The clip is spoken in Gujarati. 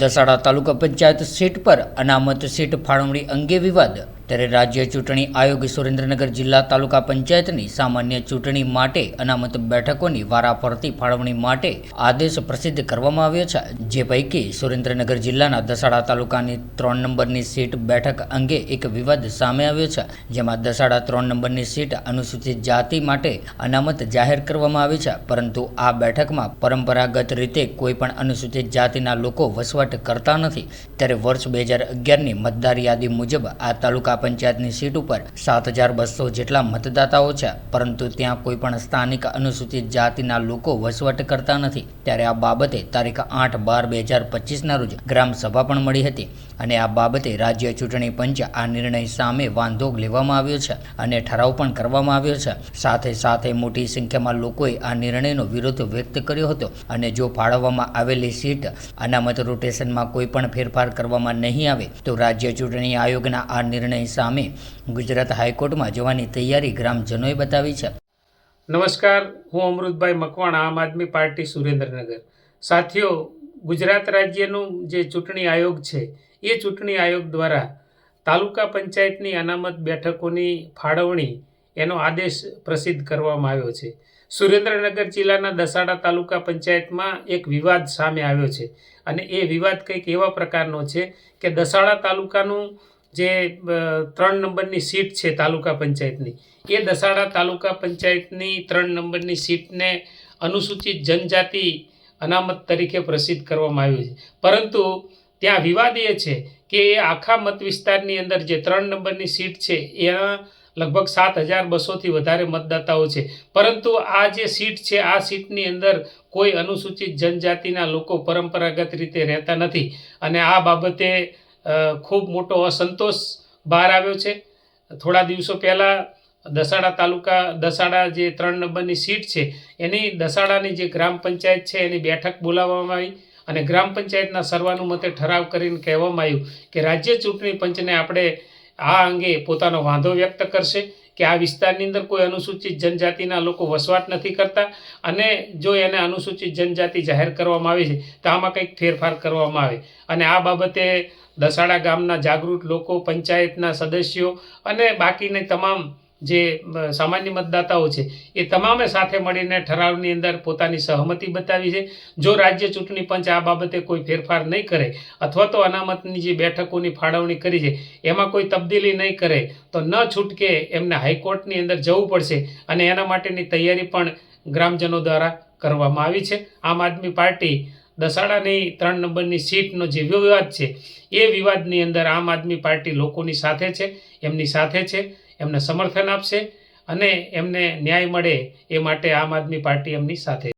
દસાડા તાલુકા પંચાયત સીટ પર અનામત સીટ ફાળવણી અંગે વિવાદ। ત્યારે રાજ્ય ચૂંટણી આયોગ સુરેન્દ્રનગર જિલ્લા તાલુકા પંચાયતની સામાન્ય ચૂંટણી માટે અનામત બેઠકોની વારાફરતી ફાળવણી માટે આદેશ પ્રસિદ્ધ કરવામાં આવ્યો છે। જે પૈકી સુરેન્દ્રનગર જિલ્લાના દસાડા તાલુકાની 3 નંબરની સીટ બેઠક અંગે એક વિવાદ સામે આવ્યો છે, જેમાં દસાડા 3 નંબરની સીટ અનુસૂચિત જાતિ માટે અનામત જાહેર કરવામાં આવી છે, પરંતુ આ બેઠકમાં પરંપરાગત રીતે કોઈ પણ અનુસૂચિત જાતિના લોકો વસવાટ કરતા નથી। ત્યારે વર્ષ 2011ની મતદાર યાદી મુજબ આ તાલુકા પંચાયતની સીટ ઉપર 7200 જેટલા મતદાતાઓ છે, પરંતુ ત્યાં કોઈ પણ સ્થાનિક અનુસૂચિત જાતિના લોકો વસવાટ કરતા નથી। ત્યારે આ બાબતે તારીખ 8/12/2025ના રોજ ગ્રામ સભા પણ મળી હતી અને આ બાબતે રાજ્ય ચૂંટણી પંચ આ નિર્ણય સામે વાંધો લેવામાં આવ્યો છે અને ઠરાવ પણ કરવામાં આવ્યો છે। સાથે મોટી સંખ્યામાં લોકોએ આ નિર્ણયનો વિરોધ વ્યક્ત કર્યો હતો અને જો ફાળવવામાં આવેલી સીટ અનામત રોટેશનમાં કોઈ પણ ફેરફાર કરવામાં નહીં આવે તો રાજ્ય ચૂંટણી આયોગના આ નિર્ણય સામે ગુજરાત હાઈકોર્ટમાં જવાની તૈયારી ગ્રામજનોએ બતાવી છે। નમસ્કાર, હું અમૃતભાઈ મકવાણા, આમ આદમી પાર્ટી સુરેન્દ્રનગર। સાથીઓ, ગુજરાત રાજ્યનું જે ચૂંટણી આયોગ છે એ ચૂંટણી આયોગ દ્વારા તાલુકા પંચાયતની અનામત બેઠકોની ફાળવણી એનો આદેશ પ્રસિદ્ધ કરવામાં આવ્યો છે। સુરેન્દ્રનગર જિલ્લાના દસાડા તાલુકા પંચાયતમાં એક વિવાદ સામે આવ્યો છે અને એ વિવાદ કંઈક એવા પ્રકારનો છે કે દસાડા તાલુકાનું જે 3 નંબરની સીટ છે તાલુકા પંચાયતની, એ દસાડા તાલુકા પંચાયતની 3 નંબરની સીટને અનુસૂચિત જનજાતિ અનામત તરીકે પ્રસિદ્ધ કરવામાં આવ્યું છે, પરંતુ ત્યાં વિવાદ એ છે કે એ આખા મત વિસ્તારની અંદર જે 3 નંબરની સીટ છે એના લગભગ 7200થી વધારે મતદાતાઓ છે, પરંતુ આ જે સીટ છે આ સીટની અંદર કોઈ અનુસૂચિત જનજાતિના લોકો પરંપરાગત રીતે રહેતા નથી અને આ બાબતે ખૂબ મોટો અસંતોષ બહાર આવ્યો છે। થોડા દિવસો પહેલાં દસાડા જે 3 નંબરની સીટ છે એની દસાડાની જે ગ્રામ પંચાયત છે એની બેઠક બોલાવવામાં આવી અને ગ્રામ પંચાયતના સર્વાનુમતે ઠરાવ કરીને કહેવામાં આવ્યું કે રાજ્ય ચૂંટણી પંચને આપણે આ અંગે પોતાનો વાંધો વ્યક્ત કરશે કે આ વિસ્તારની અંદર કોઈ અનુસૂચિત જનજાતિના લોકો વસવાટ નથી કરતા અને જો એને અનુસૂચિત જનજાતિ જાહેર કરવામાં આવી છે તો આમાં કંઈક ફેરફાર કરવામાં આવે અને આ બાબતે દસાડા ગામના જાગૃત લોકો, પંચાયતના સદસ્યો અને બાકીની તમામ જે સામાન્ય મતદાતાઓ છે એ તમામે સાથે મળીને ઠરાવની અંદર પોતાની સહમતિ બતાવી છે। જો રાજ્ય ચૂંટણી પંચ આ બાબતે કોઈ ફેરફાર નહીં કરે અથવા તો અનામતની જે બેઠકોની ફાળવણી કરી છે એમાં કોઈ તબદીલી નહીં કરે તો ન છૂટકે એમને હાઈકોર્ટની અંદર જવું પડશે અને એના માટેની તૈયારી પણ ગ્રામજનો દ્વારા કરવામાં આવી છે। આમ આદમી પાર્ટી દસાડાની 3 નંબરની સીટનો જે વિવાદ છે એ વિવાદની અંદર આમ આદમી પાર્ટી લોકોની સાથે છે, એમની સાથે છે, એમને સમર્થન આપશે અને એમને ન્યાય મળે એ માટે આમ આદમી પાર્ટી એમની સાથે